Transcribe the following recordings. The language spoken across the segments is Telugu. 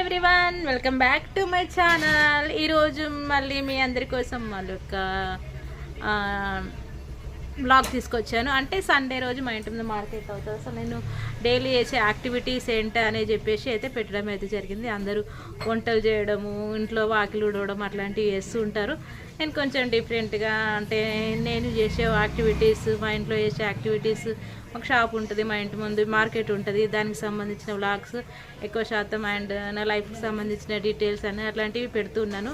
Everyone, welcome back to my channel. ఈరోజు మళ్ళీ మీ అందరి కోసం మళ్ళీ ఒక బ్లాగ్ తీసుకొచ్చాను. అంటే సండే రోజు మా ఇంటి ముందు మార్కెట్ అవుతుంది. సో నేను డైలీ చేసే యాక్టివిటీస్ ఏంటి అని చెప్పేసి అయితే పెట్టడం అయితే జరిగింది. అందరూ వంటలు చేయడము, ఇంట్లో వాకిలు ఉడవడం అట్లాంటివి చేస్తూ ఉంటారు. నేను కొంచెం డిఫరెంట్గా, అంటే నేను చేసే యాక్టివిటీస్, మా ఇంట్లో చేసే యాక్టివిటీస్, ఒక షాప్ ఉంటుంది మా ఇంటి ముందు, మార్కెట్ ఉంటుంది, దానికి సంబంధించిన వ్లాగ్స్ ఎక్కువ శాతం అండ్ నా లైఫ్కి సంబంధించిన డీటెయిల్స్ అని అట్లాంటివి పెడుతున్నాను.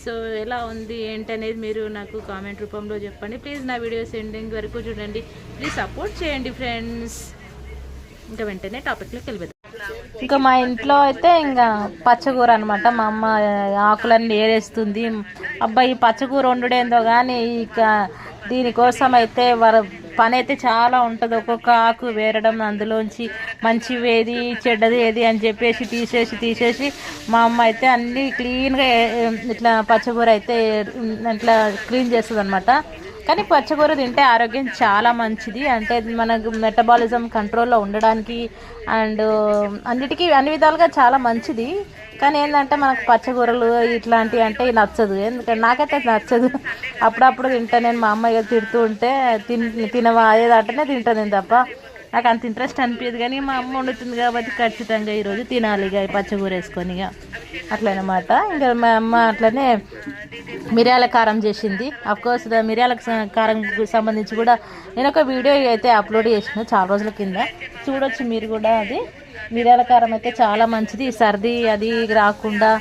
సో ఎలా ఉంది ఏంటి అనేది మీరు నాకు కామెంట్ రూపంలో చెప్పండి. ప్లీజ్ నా వీడియోస్ ఎండింగ్ వరకు చూడండి, ప్లీజ్ సపోర్ట్ చేయండి ఫ్రెండ్స్. ఇంకా వెంటనే టాపిక్లోకి వెళ్ళిపోతాం. ఇంకా మా ఇంట్లో అయితే ఇంకా పచ్చకూర అనమాట. మా అమ్మ ఆకులన్నీ ఏరేస్తుంది. అబ్బాయి పచ్చకూర వండుడేందో కానీ ఇక దీనికోసం అయితే పని అయితే చాలా ఉంటుంది. ఒక్కొక్క ఆకు వేరడం, అందులోంచి మంచివి ఏది చెడ్డది ఏది అని చెప్పేసి తీసేసి మా అమ్మ అయితే అన్నీ క్లీన్గా ఇట్లా పచ్చకూర అయితే ఇట్లా క్లీన్ చేస్తుంది అనమాట. కానీ పచ్చకూర తింటే ఆరోగ్యం చాలా మంచిది. అంటే మనకు మెటబాలిజం కంట్రోల్లో ఉండడానికి అండ్ అన్ని విధాలుగా చాలా మంచిది. కానీ ఏంటంటే మనకు పచ్చకూరలు ఇట్లాంటివి అంటే నచ్చదు. ఎందుకంటే నాకైతే నచ్చదు. అప్పుడప్పుడు తింటా నేను. మా అమ్మాయి తిడుతూ ఉంటే తినవా ఏదంటేనే తింటాను నేను తప్ప నాకు అంత ఇంట్రెస్ట్ అనిపించదు. కానీ మా అమ్మ వండుతుంది కాబట్టి ఖచ్చితంగా ఈరోజు తినాలి ఇక పచ్చకూర వేసుకొని ఇక అట్లనమాట. ఇంకా మా అమ్మ అట్లనే మిరియాల కారం చేసింది. అఫ్కోర్స్ మిరియాల కారంకు సంబంధించి కూడా నేను ఒక వీడియో అయితే అప్లోడ్ చేసిన చాలా రోజుల కింద, చూడొచ్చు మీరు కూడా. అది మిరియాల కారం అయితే చాలా మంచిది, సర్ది అది రాకుండా.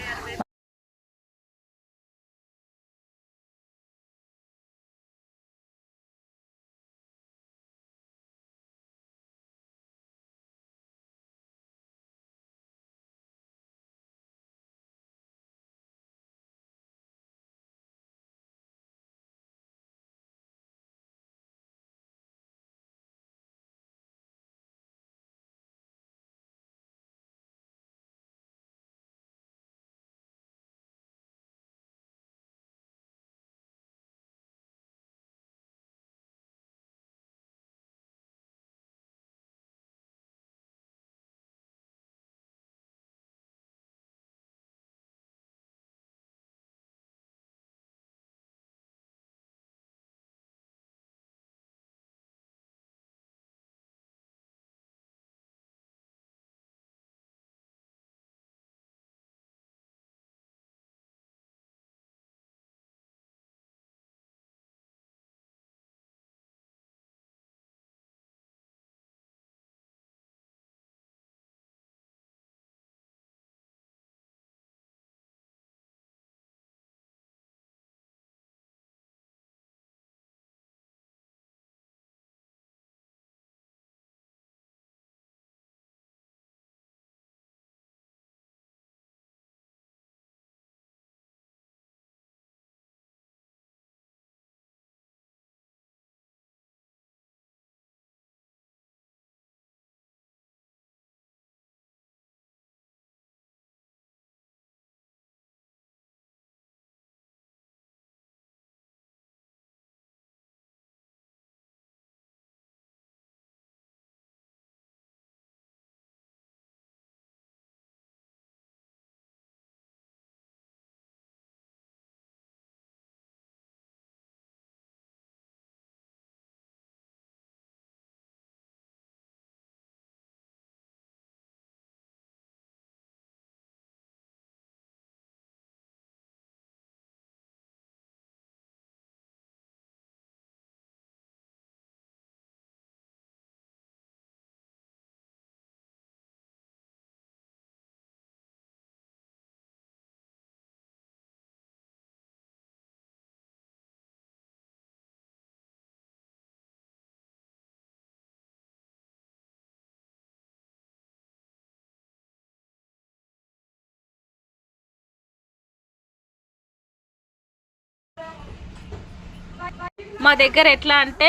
మా దగ్గర ఎట్లా అంటే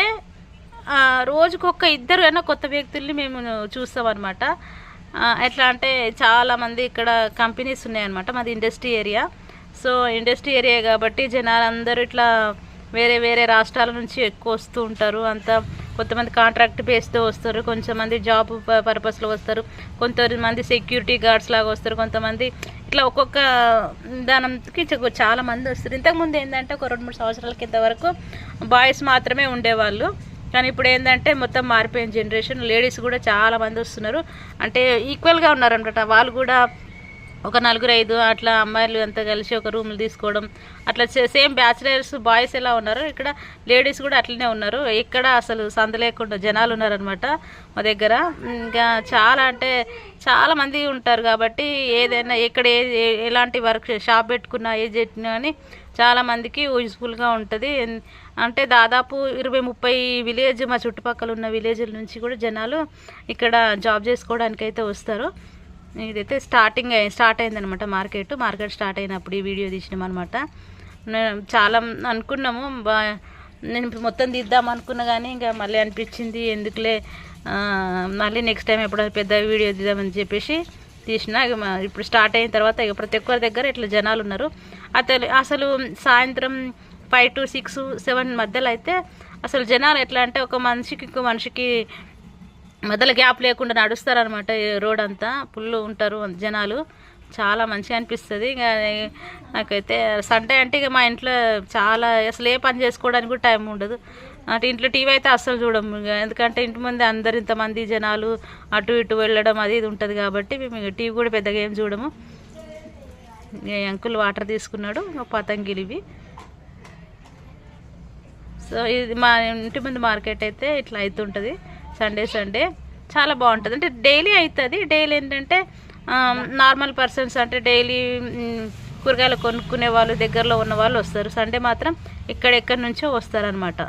రోజుకొక ఇద్దరు అయినా కొత్త వ్యక్తుల్ని మేము చూస్తాం అనమాట. ఎట్లా అంటే చాలామంది ఇక్కడ కంపెనీస్ ఉన్నాయన్నమాట. మాది industry area. So industry area కాబట్టి జనాలందరూ ఇట్లా వేరే వేరే రాష్ట్రాల నుంచి ఎక్కువ వస్తూ ఉంటారు. అంతా కొంతమంది కాంట్రాక్ట్ బేస్తో వస్తారు, కొంతమంది జాబ్ పర్పస్లో వస్తారు, కొంతమంది సెక్యూరిటీ గార్డ్స్ లాగా వస్తారు, కొంతమంది ఇట్లా ఒక్కొక్క దానంకి చాలా మంది వస్తారు. ఇంతకుముందు ఏంటంటే ఒక 2-3 సంవత్సరాల కింద వరకు బాయ్స్ మాత్రమే ఉండేవాళ్ళు, కానీ ఇప్పుడు ఏంటంటే మొత్తం మారిపోయిన జనరేషన్, లేడీస్ కూడా చాలా మంది వస్తున్నారు. అంటే ఈక్వల్గా ఉన్నారనమాట. వాళ్ళు కూడా ఒక 4-5 అట్లా అమ్మాయిలు అంతా కలిసి ఒక రూమ్లు తీసుకోవడం అట్లా సేమ్ బ్యాచిలర్స్ బాయ్స్ ఎలా ఉన్నారో ఇక్కడ లేడీస్ కూడా అట్లనే ఉన్నారు. ఇక్కడ అసలు సంద లేకుండా జనాలు ఉన్నారనమాట మా దగ్గర. ఇంకా చాలా అంటే చాలా మంది ఉంటారు కాబట్టి ఏదైనా ఎక్కడ ఎలాంటి వర్క్ షాప్ పెట్టుకున్నా ఏది పెట్టినా అని చాలామందికి యూజ్ఫుల్గా ఉంటుంది. అంటే దాదాపు 20-30 విలేజ్ మా చుట్టుపక్కల ఉన్న విలేజ్ల నుంచి కూడా జనాలు ఇక్కడ జాబ్ చేసుకోవడానికి అయితే వస్తారు. ఇదైతే స్టార్ట్ అయిందనమాట మార్కెట్ స్టార్ట్ అయినప్పుడు ఈ వీడియో తీసినాం అనమాట. చాలా అనుకున్నాము, నేను మొత్తం తీద్దాం అనుకున్నా కానీ ఇంకా మళ్ళీ అనిపించింది ఎందుకులే, మళ్ళీ నెక్స్ట్ టైం ఎప్పుడైనా పెద్ద వీడియో తీద్దామని చెప్పేసి తీసిన. ఇప్పుడు స్టార్ట్ అయిన తర్వాత ఇక ప్రతి ఒక్కరి దగ్గర ఇట్లా జనాలు ఉన్నారు. అసలు సాయంత్రం 5 to 6, 7 మధ్యలో అయితే అసలు జనాలు ఎట్లా అంటే ఒక మనిషికి ఇంకో మనిషికి మధ్యలో గ్యాప్ లేకుండా నడుస్తారనమాట. రోడ్ అంతా ఫుల్ ఉంటారు జనాలు, చాలా మంచిగా అనిపిస్తుంది. ఇంకా నాకైతే సండే అంటే ఇక మా ఇంట్లో చాలా అసలు ఏ పని చేసుకోవడానికి కూడా టైం ఉండదు. అంటే ఇంట్లో టీవీ అయితే అస్సలు చూడము, ఎందుకంటే ఇంటి ముందు అందరు ఇంతమంది జనాలు అటు ఇటు వెళ్ళడం అది ఇది ఉంటుంది కాబట్టి మేము టీవీ కూడా పెద్దగా ఏం చూడము. అంకుల్ వాటర్ తీసుకున్నాడు, పతంగిలివి. సో ఇది మా ఇంటి ముందు మార్కెట్ అయితే ఇట్లా అవుతుంటుంది సండే చాలా బాగుంటుంది. అంటే డైలీ అవుతుంది. డైలీ ఏంటంటే నార్మల్ పర్సన్స్ అంటే డైలీ కూరగాయలు కొనుక్కునే వాళ్ళు దగ్గరలో ఉన్న వాళ్ళు వస్తారు. సండే మాత్రం ఎక్కడెక్కడి నుంచో వస్తారనమాట.